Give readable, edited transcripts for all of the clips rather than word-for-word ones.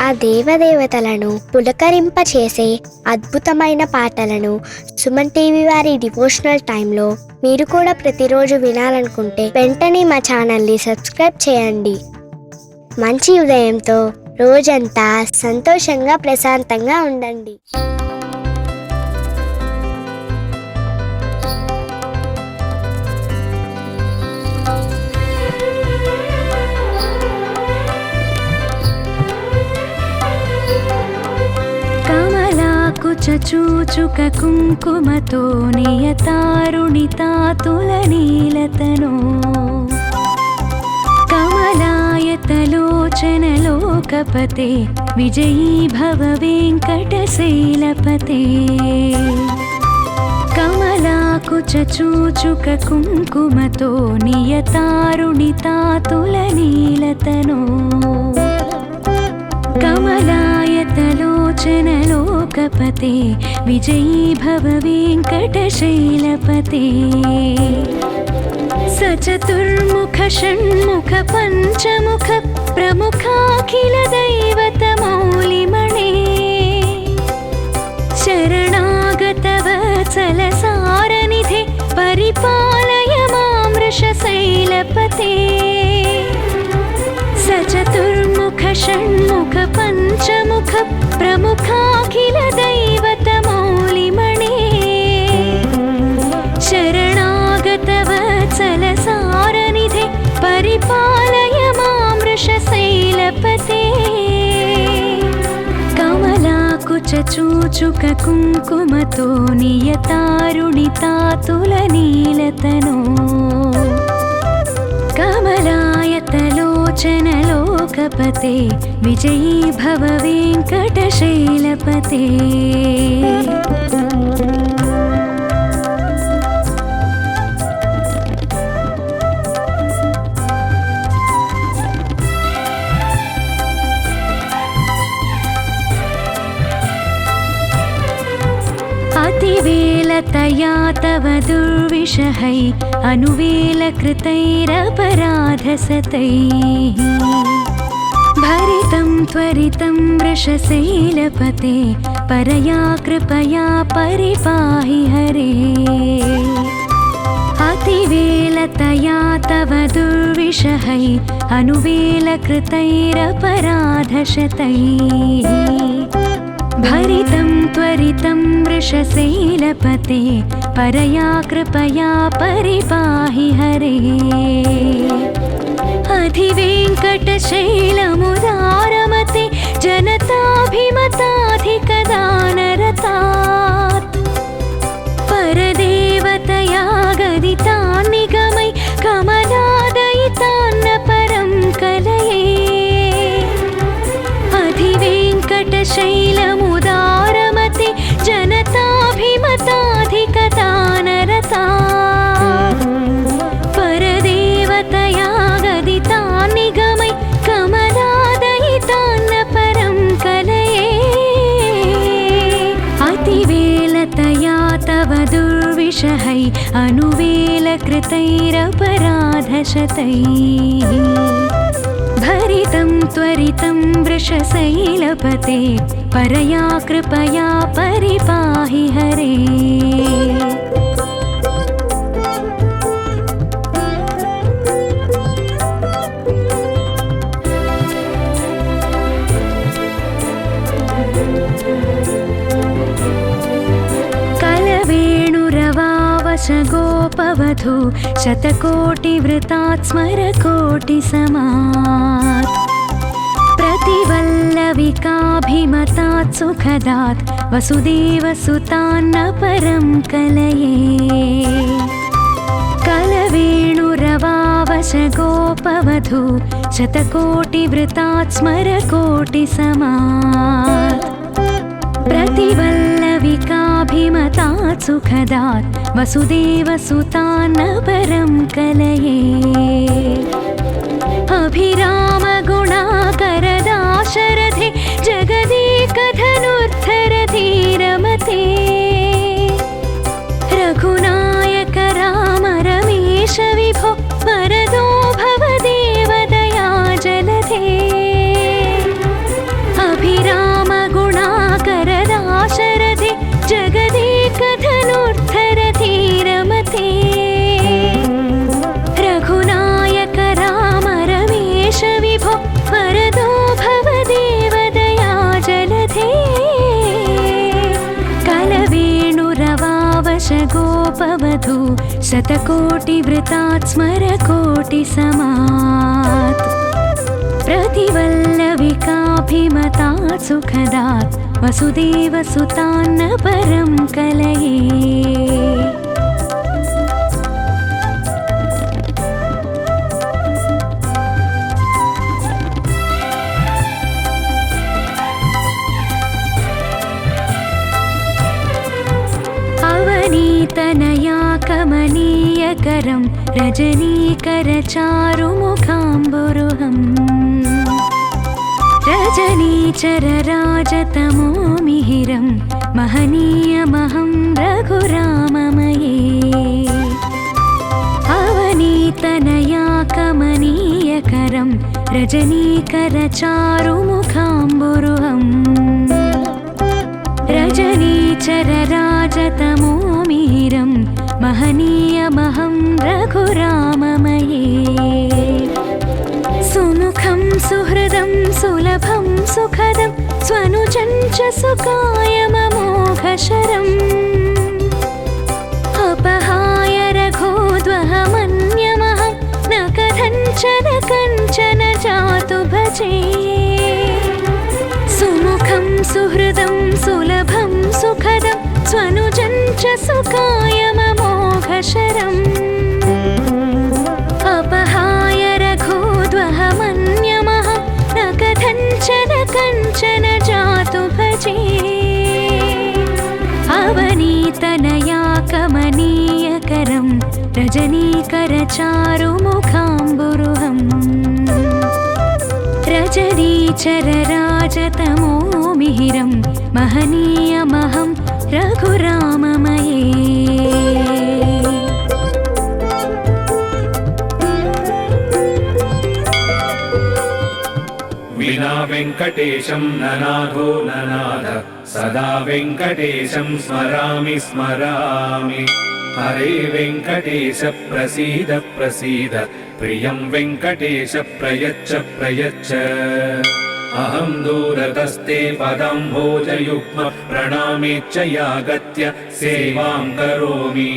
ఆ దేవదేవతలను పులకరింపచేసే అద్భుతమైన పాటలను సుమన్ టీవీ వారి డివోషనల్ టైంలో మీరు కూడా ప్రతిరోజు వినాలనుకుంటే వెంటనే మా ఛానల్ని సబ్స్క్రైబ్ చేయండి. మంచి ఉదయంతో రోజంతా సంతోషంగా ప్రశాంతంగా ఉండండి. చూచుక కుంకుమతో నియతారుణితాతులనీలతనో కమలాయతలోచనలోకపతే విజయీ భవ వెంకటశైలపతే. కమలాకుచ చూచుక కుంకుమతో నియతారుణితాతులనీలతనో కమలాయతలోచనలోకపతే విజయీ భవ వెంకటశైలపతే. సచతుర్ముఖ షణ్ముఖ పంచముఖ ప్రముఖాఖిల దైవత మౌలిమణే శరణాగత వత్సల సారనిధే పరిపాలయ మాం వృషశైలపతే. సచతుర్ముఖ షణ్ముఖ పంచముఖ ప్రముఖాఖిల దైవత మౌలిమణే శరణాగత వత్సల సారనిధే పరిపాలయ మాం వృషశైలపతే. కమలాకుచ చూచుక కుంకుమతో నియతారుణితాతులనీలతనో కమలాయతలోచనలోకపతే విజయీ భవ వెంకటశైలపతే. అతివేలతయా తవ దుర్విషహై అనువేలకృతైరపరాధసతైః భరితం త్వరితం వృషశైలపతే పరయా కృపయా పరిపాహి హరే. అతివేలతయా తవ దుర్విషహై అనువేలకృతైరపరాధశతైః భరితం త్వరితం వృషశైలపతే పరయా కృపయా పరిపాహి హరే. అధివేంకటశైలముదారమతే జనతాభిమతాధికదానరతాత్ పరదేవతయా గదితాన్నిగమై కమలాదయితాన్న పరం కలయే. అధివేంకటశైలముదారమతే జనతాభిమతాధికదానరతాత్ పరదేవతయా గదితాన్నిగమై కమలాదయితాన్న పరం కలయే. అతివేలతయా తవ దుర్విషహై అనువేలకృతైరపరాధశతైః భరితం త్వరితం వృషశైలపతే పరయా కృపయా పరిపాహి హరే. కలవేణురవావశ గోపవధూ శతకోటివృతాత్ స్మరకోటిసమాత్ प्रतिवल्लविकाभिमतात् सुखदात् वसुदेवसुतान्न परं कलये. कलवेणुरवावश गोपवधू शतकोटिवृतात् स्मरकोटिसमात् प्रतिवल्लविकाभिमतात् सुखदात् वसुदेवसुतान्न परं कलये. अभिरामगुणाकरदाशरथे जगदेकधनुर्धरधीरमते रघुनायक राम रमेश विभो वरदो भव देवदया जलधे. गोपवधू शतकोटिवृतात् स्मरकोटिसमात् प्रतिवल्लविकाभिमतात् सुखदात् वसुदेवसुतान्न परं कलये। अवनीतनया कमनीयकरं रजनीकरचारुमुखाम्बुरुहम् रजनीचरराजतमो मिहिरं महनीयमहं रघुराममये। अवनीतनया कमनीयकरं रजनीकरचारुमुखाम्बुरुहम् रजनीचरराजतमो मिहिरं महनीयमहं रघुराममये। सुमुखं सुहृदं सुलभं सुखदं स्वनुजं च सुकायममोघशरम् अपहाय रघोद्वहमन्यमहं न कथञ्चन जातु भजे। सुमुखं सुहृदं सुलभं सुखदं स्वनुजं च सुकायममोघशरम् अपहाय रघोद्वहमन्यमहं न कथञ्चन जातु भजे। अवनीतनया कमनीयकरं रजनीकरचारुमुखाम्बुरुहम् रजनीचरराजतमो मिहिरं महनीयमहं रघुराममये। विना वेङ्कटेशं ननाथो ननाथ सदा वेङ्कटेशं स्मरामि स्मरामि। हरे वेङ्कटेश प्रसीद प्रसीद प्रियं वेङ्कटेश प्रयच्छ प्रयच्छ। अहं दूरतस्ते पदाम्भोजयुग्म प्रणामेच्च यागत्य सेवां करोमि।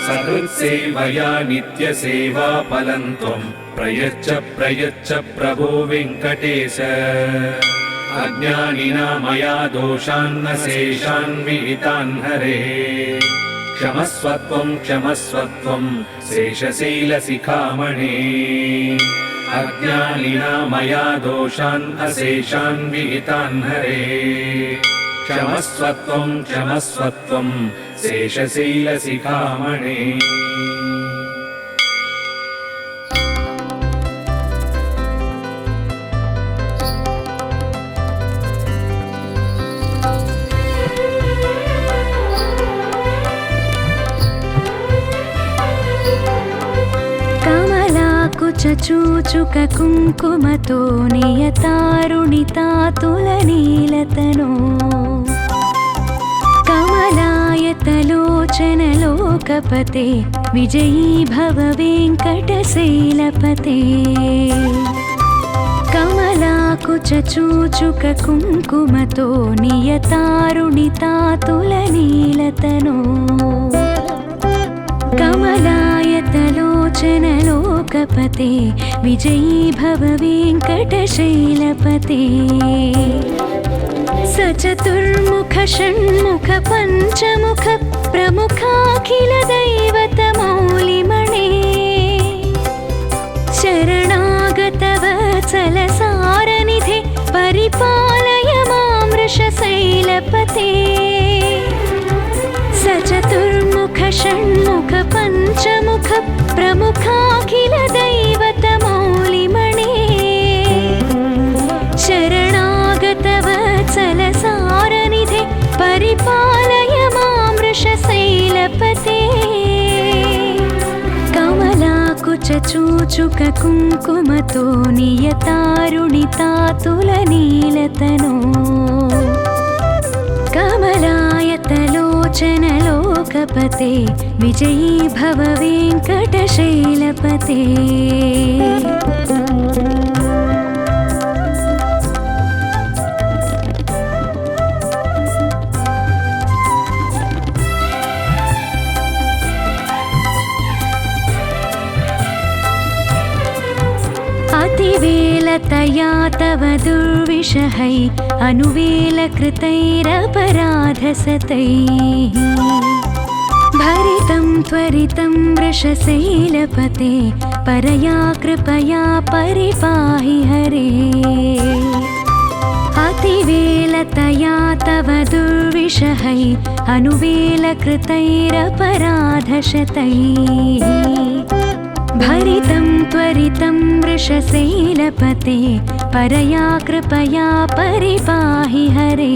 सकृत्सेवया नित्यसेवाफलं त्वं प्रयच्छ प्रयच्छ प्रभो वेङ्कटेश। अज्ञानिना मया दोषान्न शेषान् विहितान् हरे। क्षमस्वत्वं क्षमस्वत्वं शेषशैलशिखामणे। अज्ञानिना मया दोषान् अशेषान् विहितान् हरे। क्षमस्वत्वं क्षमस्वत्वं शेषशैलशिखामणे। चूचुक कुङ्कुमतो नियतारुणितातुलनीलतनो कमलायतलोचनलोकपते विजयी भव वेङ्कटशैलपते। कमलाकुचूचुक कुङ्कुमतो नियतारुणितातुलनीलतनो कमलायतलोचनलोकपते विजयी भव वेङ्कटशैलपते। सचतुर्मुख षण्मुख पञ्चमुख प्रमुखाखिल दैवतमौलिमणे। शरणागतवत्सलसारनिधे परिपालय मां वृषशैलपते। सचतुर्मुख षण्मुख पञ्चमुख प्रमुखाखिल दैवतमौलिमणे। शरणागतवत्सलसारनिधे परिपालय मां वृषशैलपते। कमलाकुचूचुक कुङ्कुमतो नियतारुणितातुलनीलतनो कमलायतलोचनलोकपते विजयी भव वेङ्कटशैलपते। अधिवेलतया तव दुर्विषहै अनुवेलकृतैरपराधसतैः भरितं त्वरितं वृषशैलपते परया कृपया परिपाहि हरे अतिवेलतया तव दुर्विषहै अनुवेलकृतैरपराधशतैः भरितं त्वरितं वृषशैलपते परया कृपया परिपाहि हरे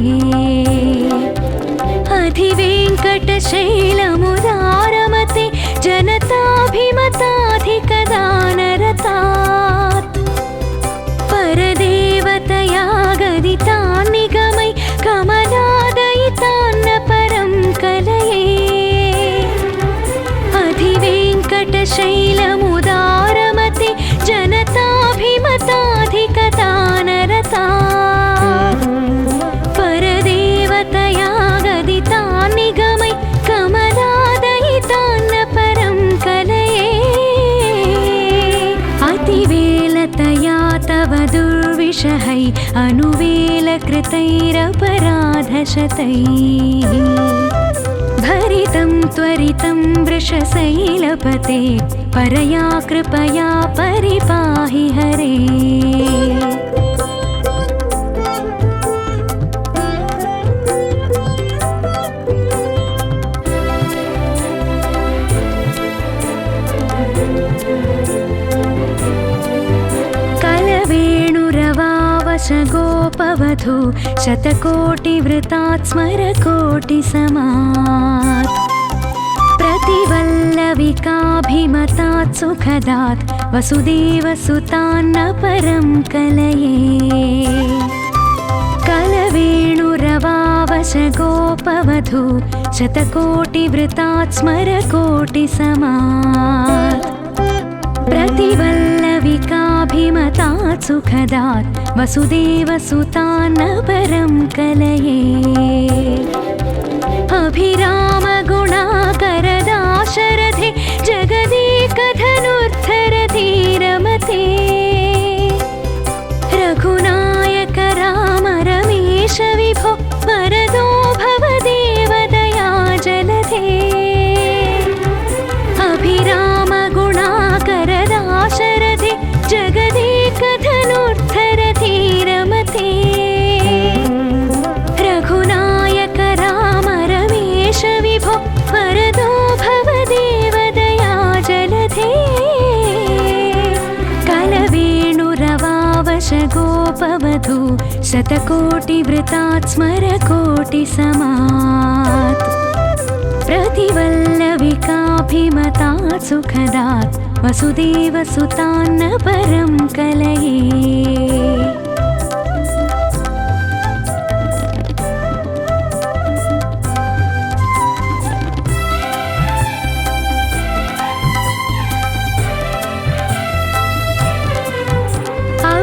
अधिवेङ्कटशैलमुदारमते जनताभिमताधिकदानरतात् परदेवतया गदितान् निगमै कमलादयितान्न परं कलये अधिवेङ्कटशैलमुदारमते जनताभिमताधिकदानरतात् परदेवतया गदितान् निगमै कमलादयितान्न परं कलये अतिवेलतया तव दुर्विषहै अनुवेलकृतैरपराधशतैः भरितं त्वरितं वृषशैलपते परया कृपया परिपाहि हरे गोपवधू शतकोटिवृतात् स्मरकोटिसमात् प्रतिवल्लविकाभिमतात् सुखदात् वसुदेवसुतान्न परं कलये कलवेणुरवावशगोपवधू शतकोटिवृतात् स्मरकोटिसमात् प्रतिवल्लविकाभिमतात् सुखदात् वसुदेवसुतान्न परं कलये अभिरामगुणाकरदाशरथे जगदेकधनुर्धरधीरमते रघुनायक राम रमेश विभो वरदो भवदेवदया जलधे अभिरामगुणाकरदाशरथे जगदेकधनुर्धरधीरमते रघुनायक राम रमेश विभो वरदो भवदेवदया जलधे कलवेणुरवावशगोपवधू शतकोटिवृतात् स्मरकोटिसमात् प्रतिवल्लविकाभिमतात् सुखदात् वसुदेवसुतान्न परं कलये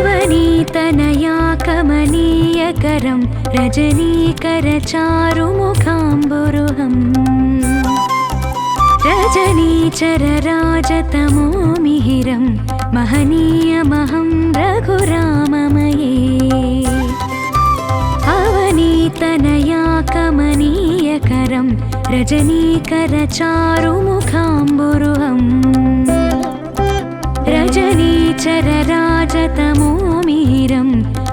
अवनीतनया कमनीयकरं रजनीकरचारुमुखाम्बुरुहम् रजनीचरराजतमो मिहिरं महनीयमहं रघुराममये अवनीतनया कमनीयकरं रजनीकरचारुमुखाम्बुरुहम् रजनीचरराजतमो मिहिरं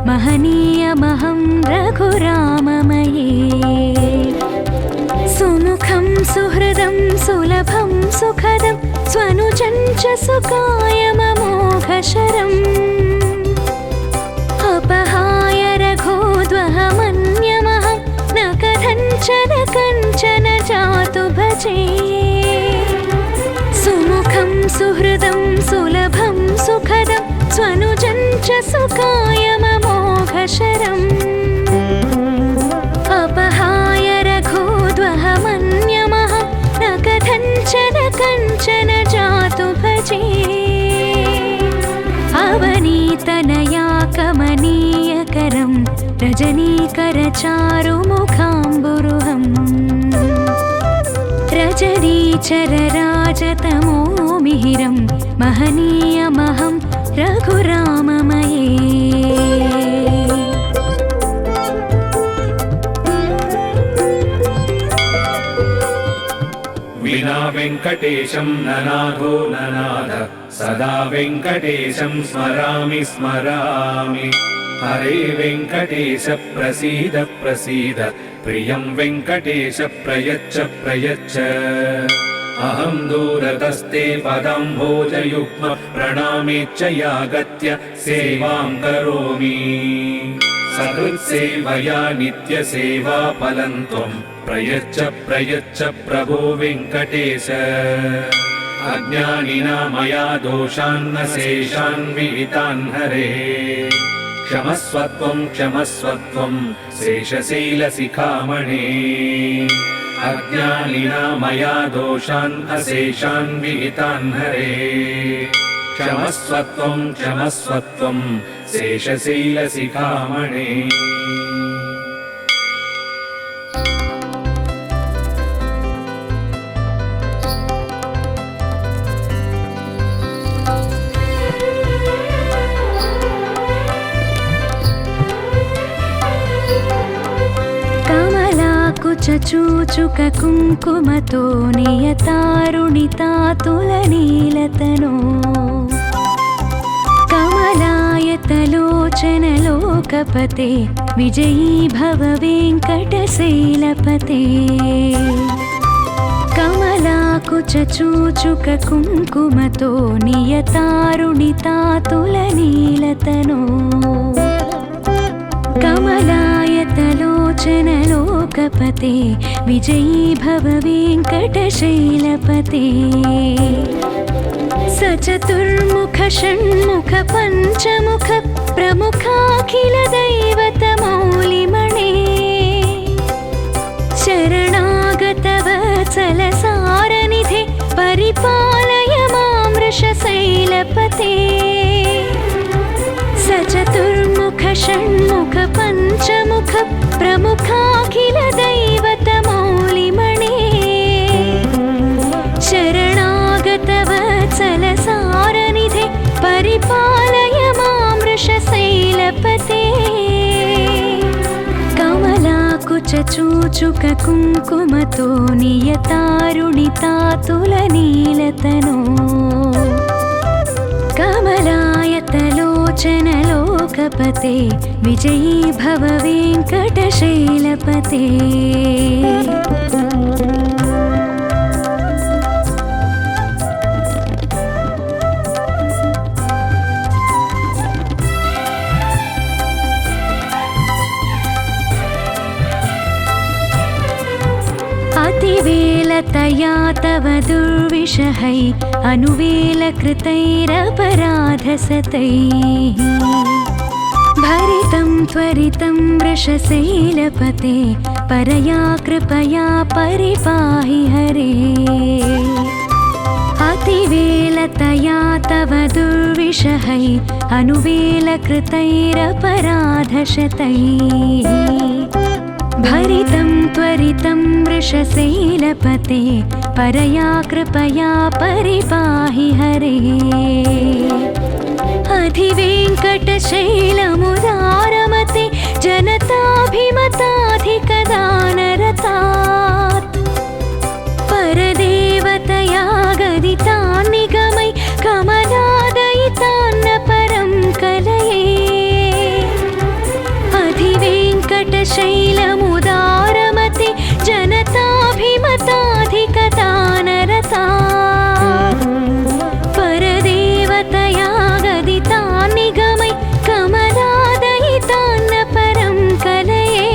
महनीयमहं रघुराममये सुमुखं सुहृदं सुलभं सुखदं स्वनुजं च सुकायममोघशरम् अपहाय रघोद्वहमन्यमहं न कथञ्चन कञ्चन जातु भजे सुमुखं सुहृदं सुलभं सुखदं स्वनुजं च सुकायममोघशरम् अपहाय रघोद्वहमन्यमहं न कथञ्चन कञ्चन जातु भजे अवनीतनया कमनीयकरं रजनीकरचारुमुखाम्बुरुहम् रजनीचरराजतमो मिहिरं महनीयमहं रघुराममये विना वेङ्कटेशं ननाथो ननाथ सदा वेङ्कटेशं स्मरामि स्मरामि हरे वेङ्कटेश प्रसीद प्रसीद प्रियं वेङ्कटेश प्रयच्छ प्रयच्छ अहं दूरतस्ते पदाम्भोजयुग्म प्रणामेच्च यागत्य सेवां करोमि सकृत्सेवया नित्यसेवा फलं त्वं प्रयच्छ प्रयच्छ प्रभो वेङ्कटेश अज्ञानिना मया दोषान्न शेषान् विहितान् हरे क्षमस्वत्वं क्षमस्वत्वं शेषशैलशिखामणे अज्ञानिना मया दोषान् अशेषान् विहितान् हरे क्षमस्वत्वं क्षमस्वत्वं शेषशैलशिखामणे चूचुक कुङ्कुमतो नियतारुणितातुलनीलतनो कमलायतलोचनलोकपते विजयी भव वेङ्कटशैलपते कमलाकुचूचुक कुङ्कुमतो नियतारुणितातुलनीलतनो कमलायतलोचनलोकपते विजयी भव वेङ्कटशैलपते सचतुर्मुख षण्मुख पञ्चमुख प्रमुखाखिल दैवतमौलिमणे शरणागत वत्सल सारनिधे परिपालय मां वृषशैलपते सचतुर्मुख षण्मुख पञ्चमुख प्रमुखाखिल दैवतमौलिमणे शरणागत वत्सल सारनिधे परिपालय मां वृषशैलपते कमलाकुचूचुक कुङ्कुमतो नियतारुणितातुलनीलतनो कमलायतलोचनलोकपते विजयी भव वेङ्कटशैलपते अतिवेलतया तव दुर्विषहै अनुवेलकृतैरपराधसतैः भरितं त्वरितं वृषशैलपते परया कृपया परिपाहि हरे अतिवेलतया तव दुर्विषहै अनुवेलकृतैरपराधशतैः भरितं त्वरितं वृषशैलपते परया कृपया परिपाहि हरे अधिवेङ्कटशैलमुदारमते जनताभिमताधिकदानरतात् परदेवतया गदितान् निगमै कमलादयितान्न परं कलये अधिवेङ्कटशैलमुदारमते जनताभिमताधिकदानरतात् परदेवतया गदितान् निगमै कमलादयितान्न परं कलये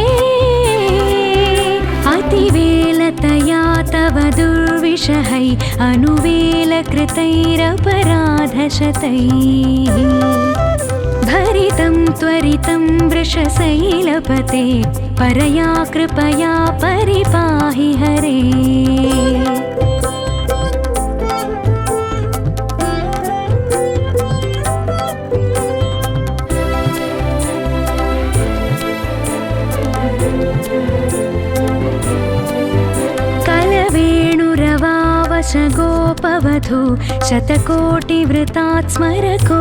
अतिवेलतया तव दुर्विषहै अनुवेलकृतैरपराधशतैः भरितं त्वरितं वृषशैलपते परया कृपया परिपाहि हरे कलवेणुरवावश गोप गोपवधू शतकोटिवृतात् स्मरकोटिसमात्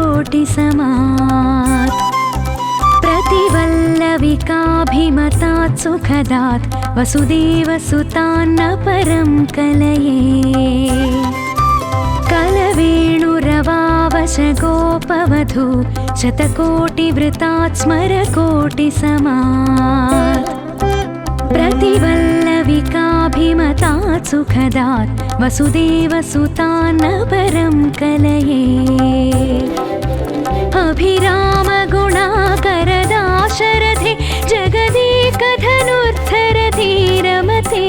प्रतिवल्लविकाभिमतात् सुखदात् वसुदेवसुतान्न परं कलये कलवेणुरवावश गोपवधू शतकोटिवृतात् स्मरकोटिसमात् प्रतिवल्लविकाभिमतात् सुखदात् वसुदेवसुतान्न परं कलये अभिरामगुणाकरदाशरथे जगदेकधनुर्धरधीरमते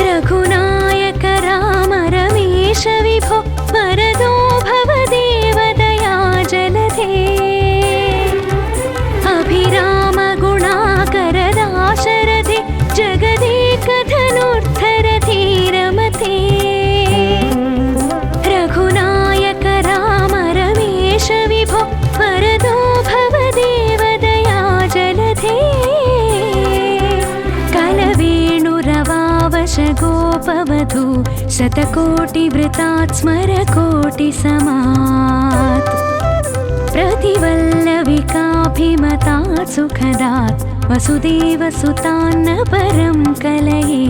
रघुनायक राम रमेश विभो वरदो भव देवदया जलधे अभिरामगुणाकरदाशरथे जगदेकधनुर्धरधीरमते रघुनायक राम रमेश विभो वरदो भव देवदया जलधे कलवेणुरवावश गोपवधू शतकोटिवृतात् स्मरकोटिसमात् प्रतिवल्लविकाभिमतात् सुखदात् वसुदेवसुतान्न परं कलये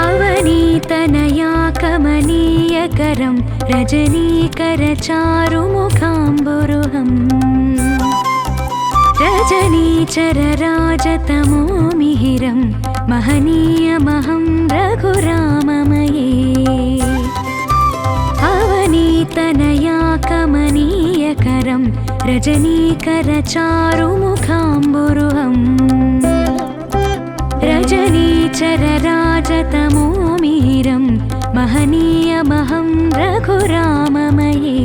अवनीतनया कमनीयकरं रजनीकरचारुमुखाम्बुरुहम् रजनीचरराजतमो मिहिरं महनीयमहं रघुराममये अवनीतनया कमनीयकरं रजनीकरचारुमुखाम्बुरुहम् रजनीचरराजतमो मिहिरं महनीयमहं रघुराममये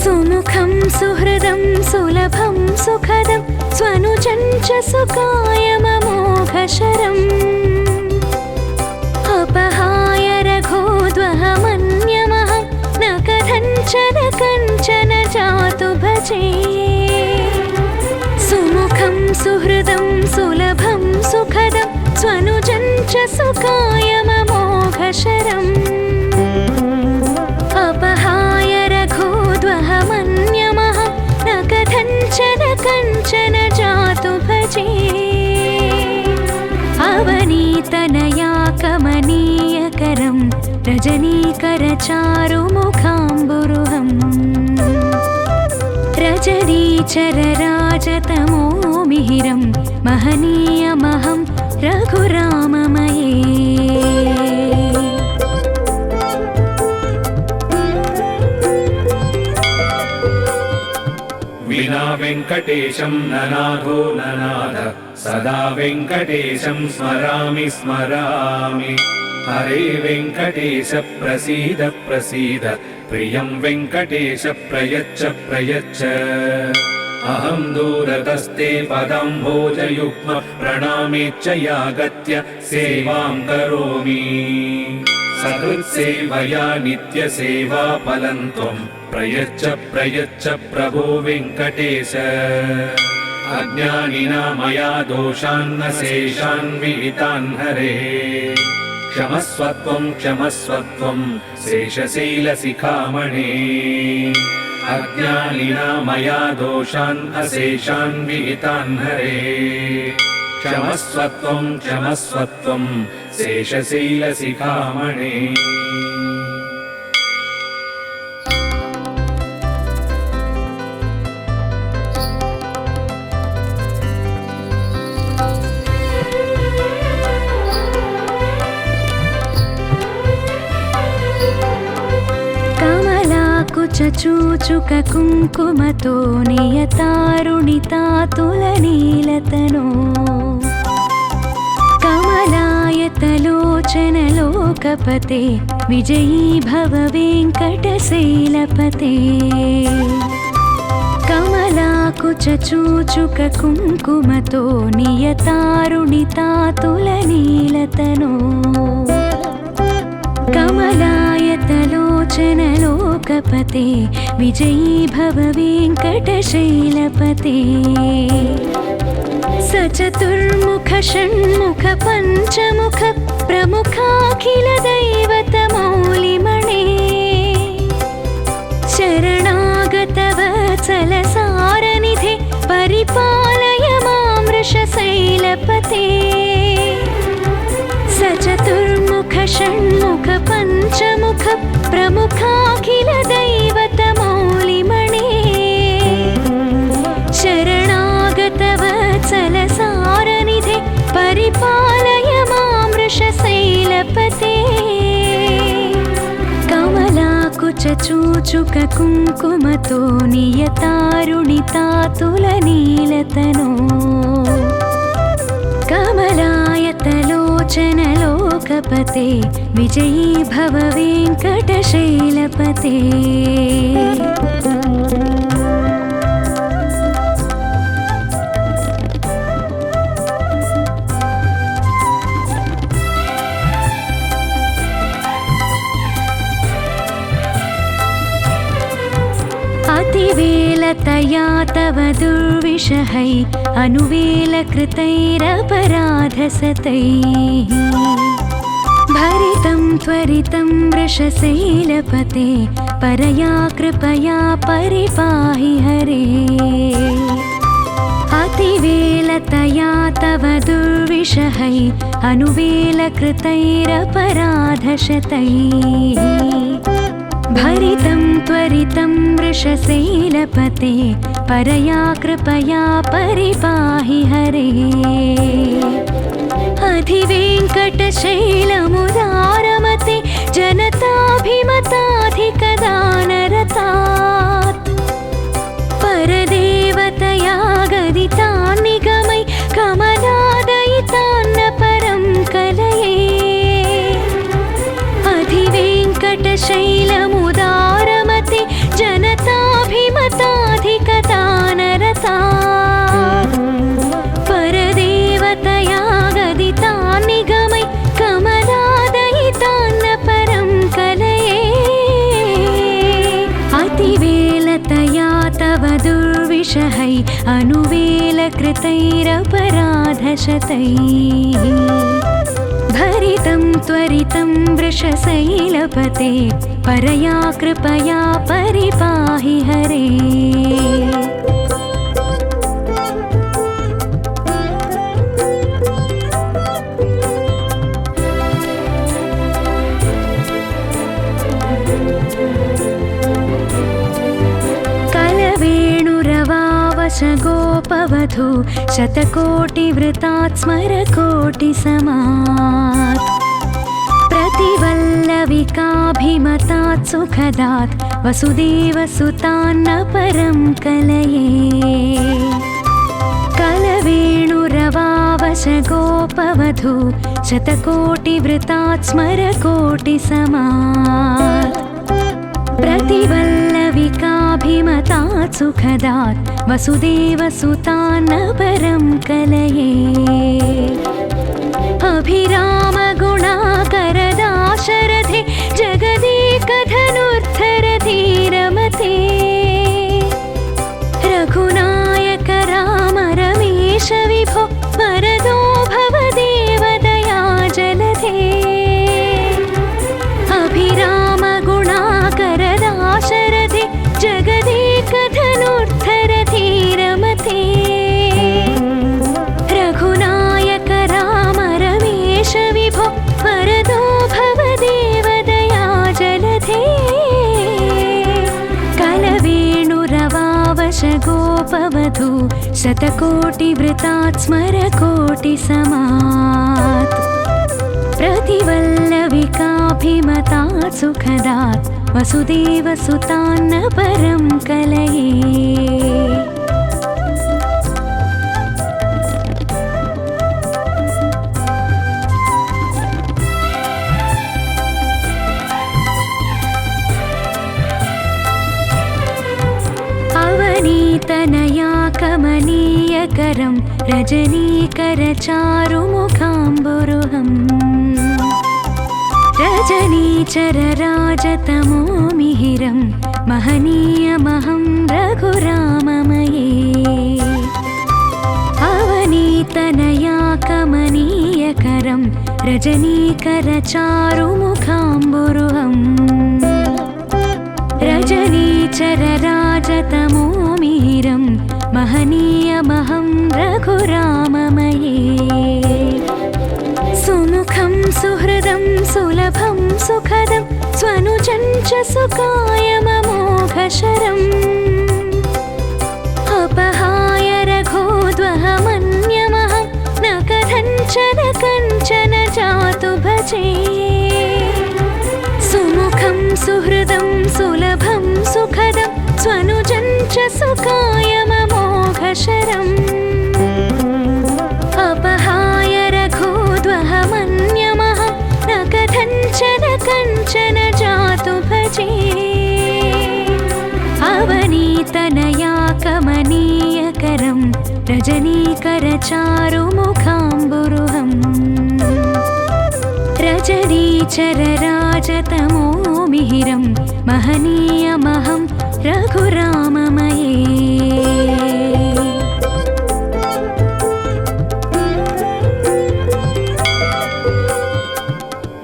सुमुखं सुहृदं सुलभं सुखदं स्वनुजं च सुकायममोघशरम् अपहाय रघोद्वहमन्यमहं न कथञ्चन जातु भजे सुमुखं सुहृदं सुलभं सुखदं स्वनुजं च सुकायममोघशरम् अपहाय रघोद्वहमन्यमहं न कथञ्चन जातु भजे अवनीतनया कमनीयकरं रजनीकरचारुमुखाम्बुरुहम् रजनीचरराजतमो मिहिरं महनीयमहं रघुराममये विना वेङ्कटेशं ननाथो ननाथ सदा वेङ्कटेशं स्मरामि स्मरामि हरे वेङ्कटेश प्रसीद प्रसीद प्रियं वेङ्कटेश प्रयच्छ प्रयच्छ अहं दूरतस्ते पदाम्भोजयुग्म प्रणामेच्च यागत्य सेवां करोमि सकृत्सेवया नित्यसेवा फलं त्वं प्रयच्छ प्रयच्छ प्रभो वेङ्कटेश अज्ञानिना मया दोषान्न शेषान् विहितान् हरे क्षमस्वत्वं क्षमस्वत्वं शेषशैलशिखामणे अज्ञानिना मया दोषान् अशेषान् विहितान् हरे क्षमस्वत्वं क्षमस्वत्वं शेषशैलशिखामणे चूचुक कुङ्कुमतो नियतारुणितातुलनीलतनो कमलायतलोचनलोकपते विजयी भव वेङ्कटशैलपते कमलाकुचूचुक कुङ्कुमतो नियतारुणितातुलनीलतनो कमलायतलोचनलोकपते विजयी भव वेङ्कटशैलपते सचतुर्मुख षण्मुख पञ्चमुख प्रमुखाखिल दैवतमौलिमणे शरणागत वत्सल सारनिधे परिपालय मां वृषशैलपते सचतुर्मुख षण्मुख पञ्चमुख प्रमुखाखिल दैवतमौलिमणे शरणागत वत्सल सारनिधे परिपालय मां वृषशैलपते कमलाकुचूचुक कुङ्कुमतो नियतारुणितातुलनीलतनो कमलायतलोचनलोकपते विजयी भव वेङ्कटशैलपते अतिवेलतया तव दुर्विषहै अनुवेलकृतैरपराधसतैः भरितं त्वरितं वृषशैलपते परया कृपया परिपाहि हरे अतिवेलतया तव दुर्विषहै अनुवेलकृतैरपराधशतैः भरितं त्वरितं वृषशैलपते परया कृपया परिपाहि हरे अधिवेङ्कटशैलमुदारमते जनताभिमताधिकदानरतात् परदेवतया गदितान् निगमै कमलादयितान्न परं कलये अधिवेङ्कटशैलमुदारमते जनताभिमताधिकदानरतात् परदेवतया गदितान् निगमै कमलादयितान्न परं कलये अतिवेलतया तव दुर्विषहै अनुवेलकृतैरपराधशतैः भरितं त्वरितं वृषशैलपते परया कृपया परिपाहि हरे कलवेणुरवावशगोपवधू शतकोटिवृतात् स्मरकोटिसमात् प्रतिवल्लविकाभिमतात् सुखदात् वसुदेवसुतान्न परं कलये कलवेणुरवावशगोपवधू शतकोटिवृतात् स्मरकोटिसमात् प्रतिवल्लविकाभिमतात् सुखदात् वसुदेवसुतान्न परं कलये अभिरामगुणाकरदाशरथे जगदेकधनुर्धरधीरमते रघुनायक राम रमेश विभो वरदो भव देवदया जलधे अभिरामगुणाकरदाशरथे जगदेकधनुर्धरधीरमते रघुनायक राम रमेश विभो वरदो भव देवदया जलधे कलवेणुरवावशगोपवधू शतकोटिवृतात् स्मरकोटिसमात् प्रतिवल्लविकाभिमतात् सुखदात् वसुदेवसुतान्न परं कलये अवनीतनया कमनीयकरं रजनीकरचारुमुखाम्बुरुहम् रजनीचरराजतमो मिहिरं महनीयमहं रघुराममये अवनीतनया कमनीयकरं रजनीकरचारुमुखाम्बुरुहम् रजनीचरराजतमो मिहिरं महनीयमहं रघुराममये सुमुखं सुहृदं सुलभं सुखदं स्वनुजं च सुकायममोघशरम् अपहाय रघोद्वहमन्यमहं न कथञ्चन जातु भजे सुमुखं सुहृदं सुलभं सुखदं स्वनुजं च सुकायममोघशरम् अपहाय रघोद्वहमन्यमहं न कथञ्चन जातु भजे अवनीतनया कमनीयकरं रजनीकरचारुमुखाम्बुरुहम् रजनीचरराजतमो मिहिरं महनीयमहं रघुराममये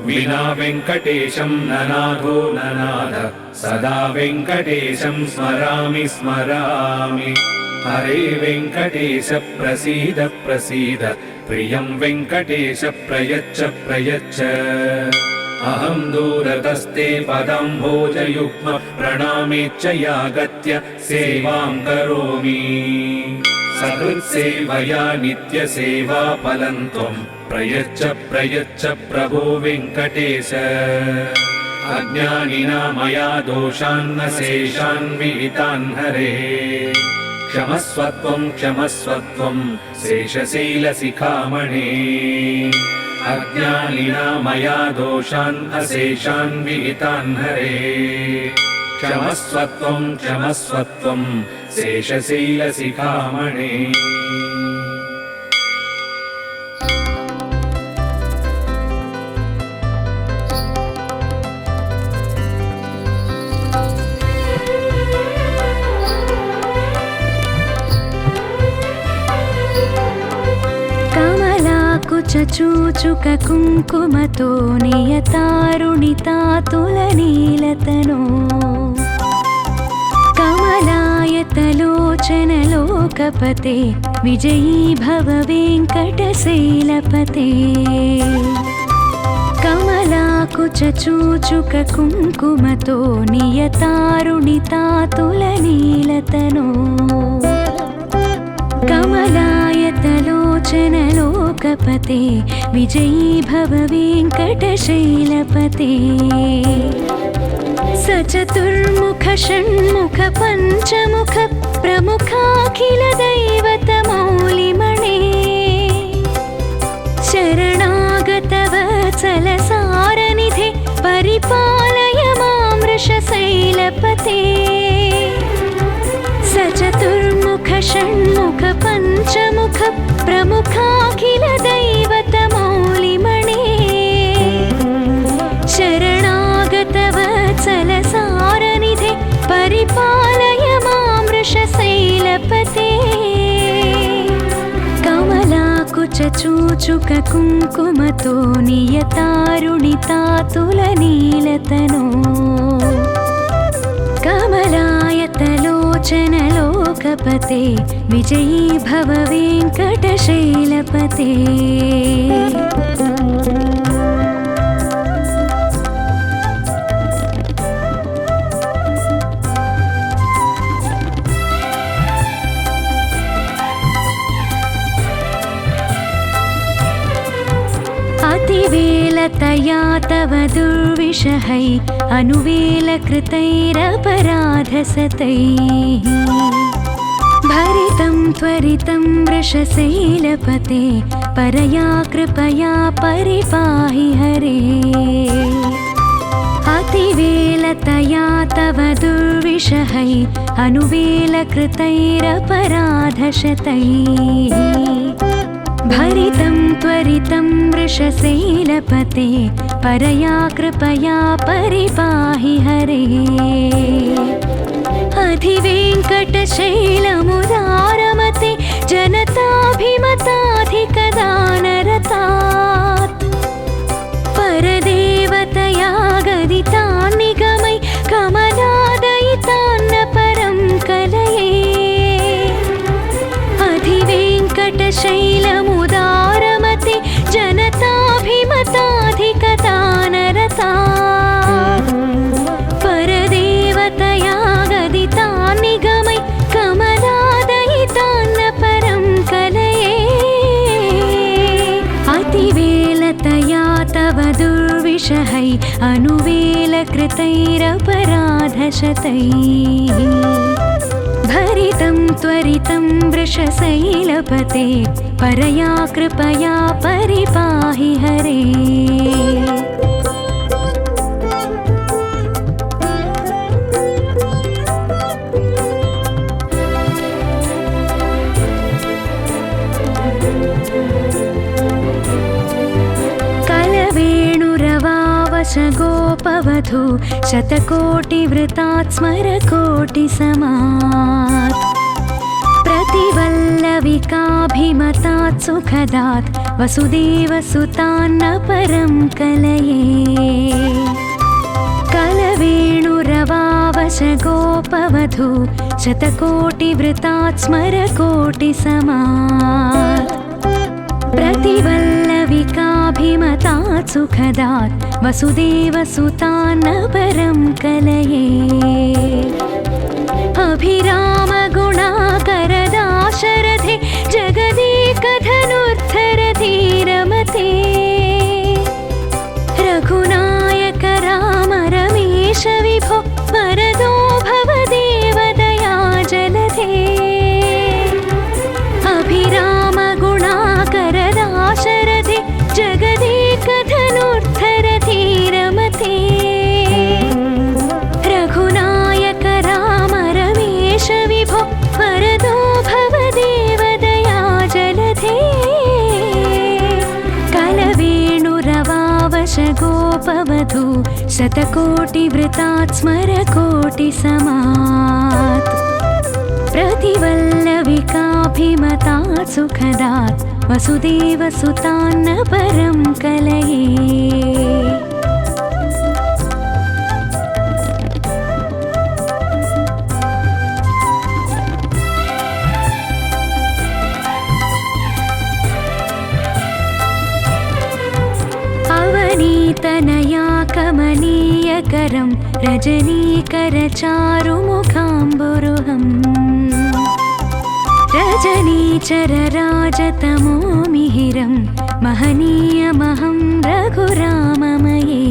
विना वेङ्कटेशं ननाथो ननाथ सदा वेङ्कटेशं स्मरामि स्मरामि हरे वेङ्कटेश प्रसीद प्रसीद प्रियं वेङ्कटेश प्रयच्छ प्रयच्छ अहं दूरतस्ते पदाम्भोजयुग्म प्रणामेच्च यागत्य सेवां करोमि सकृत्सेवया नित्यसेवा फलं त्वं प्रयच्छ प्रयच्छ प्रभो वेङ्कटेश अज्ञानिना मया दोषान्न शेषान् विहितान् हरे क्षमस्वत्वं क्षमस्वत्वं शेषशैलशिखामणे अज्ञानिना मया दोषान् अशेषान् विहितान् हरे क्षमस्वत्वं क्षमस्वत्वं शेषशैलशिखामणे चूचुक कुङ्कुमतो नियतारुणितातुलनीलतनो कमलायतलोचनलोकपते विजयी भव वेङ्कटशैलपते कमलाकुचूचुक कुङ्कुमतो नियतारुणितातुलनीलतनो कमलायतलोचनलोकपते विजयी भव वेङ्कटशैलपते सचतुर्मुख षण्मुख पञ्चमुख प्रमुखाखिल दैवतमौलिमणे शरणागतवत्सलसारनिधे परिपालय मां वृषशैलपते सचतुर्मुख षण्मुख पञ्चमुख प्रमुखाखिल दैवतमौलिमणे शरणागतवत्सलसारनिधे परिपालय मां वृषशैलपते कमलाकुचूचुक कुङ्कुमतो नियतारुणितातुलनीलतनो कमलायतलोचनलोकपते विजयी भव वेङ्कटशैलपते अतिवेलतया तव दुर्विषहै अनुवेलकृतैरपराधसतैः भरितं त्वरितं वृषशैलपते परया कृपया परिपाहि हरे अतिवेलतया तव दुर्विषहै अनुवेलकृतैरपराधशतैः भरितं त्वरितं वृषशैलपते परया कृपया परिपाहि हरे अधिवेङ्कटशैलमुदारमते जनताभिमताधिकदानरतात् परदेवतया गदितान् निगमै कमलादयितान्न परं कलये अधिवेङ्कटशैलमुदारमते जनताभिमताधिकदानरतात् परदेवतया गदितान् निगमै कमलादयितान्न परं कलये अतिवेलतया तव दुर्विषहै अनुवेलकृतैरपराधशतैः भरितं त्वरितं वृषशैलपते परया कृपया परिपाहि हरे गोपवधू शतकोटिवृतात् स्मरकोटिसमात् प्रतिवल्लविकाभिमतात् सुखदात् वसुदेवसुतान्न परं कलये कलवेणुरवावश गोपवधू शतकोटिवृतात् स्मरकोटिसमात् प्रतिवल्लविकाभिमतात् सुखदात् वसुदेवसुतान्न परं कलये अभिरामगुणाकरदाशरथे जगदेकधनुर्धरधीरमते रघुनायक राम रमेश विभो वरदो भव देवदया जलधे अभिरामगुणाकरदाशरथे जगदेकधनुर्धरधीरमते रघुनायक राम रमेश विभो वरदो भव देवदया जलधे कलवेणुरवावश गोपवधू शतकोटिवृतात् स्मरकोटिसमात् प्रतिवल्लविकाभिमतात् सुखदात् वसुदेवसुतान्न परं कलये अवनीतनया कमनीयकरं रजनीकरचारुमुखाम्बुरुहम् रजनीचरराजतमो मिहिरं महनीयमहं रघुराममये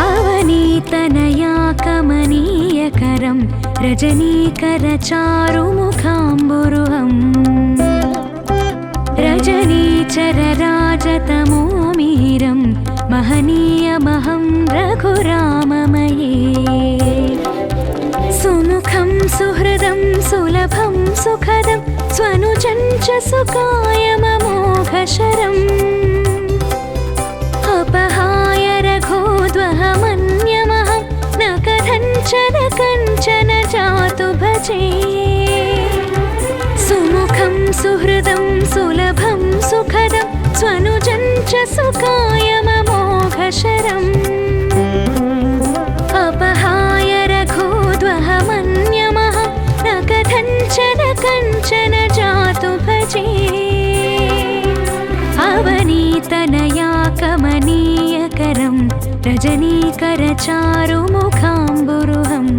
अवनीतनया कमनीयकरं रजनीकरचारुमुखाम्बुरुहम् रजनीचरराजतमो मिहिरं महनीयमहं रघुराममये सुमुखं सुहृदं सुलभं सुखदं स्वनुजं च सुकायममोघशरम् अपहाय रघोद्वहमन्यमहं न कथञ्चन जातु भजे सुमुखं सुहृदं सुलभं सुखदं स्वनुजं च सुकायममोघशरम् अपहाय रघोद्वहमन्यमहं न कथञ्चन जातु भजे अवनीतनया कमनीयकरं रजनीकरचारुमुखाम्बुरुहम्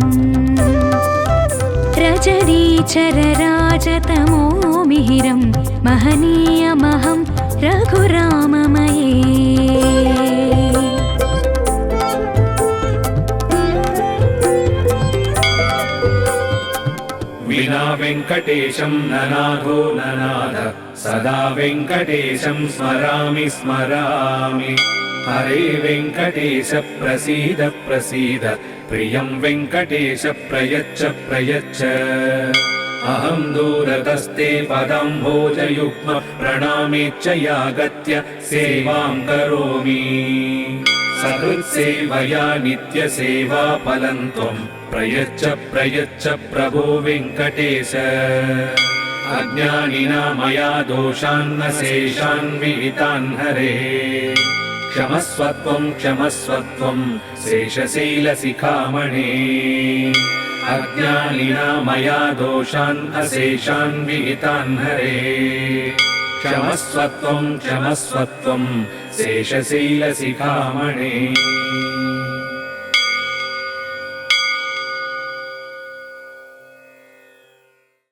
रजनीचरराजतमो मिहिरं महनीयमहं रघुराममये विना वेङ्कटेशं ननाथो ननाथ सदा वेङ्कटेशं स्मरामि स्मरामि हरे वेङ्कटेश प्रसीद प्रसीद प्रियं वेङ्कटेश प्रयच्छ प्रयच्छ अहं दूरतस्ते पदम्भोजयुग्म प्रणामेच्छयागत्य सेवां करोमि सकृत्सेवया नित्यसेवा फलं त्वं प्रयच्छ प्रयच्छ प्रभो वेङ्कटेश अज्ञानिना मया दोषान्न शेषान् विहितान् हरे क्षमस्वत्वं क्षमस्वत्वं शेषशैलशिखामणे अज्ञानिना मया दोषान् अशेषान् विहितान् हरे क्षमस्वत्वं क्षमस्वत्वं शेषशैलशिखामणे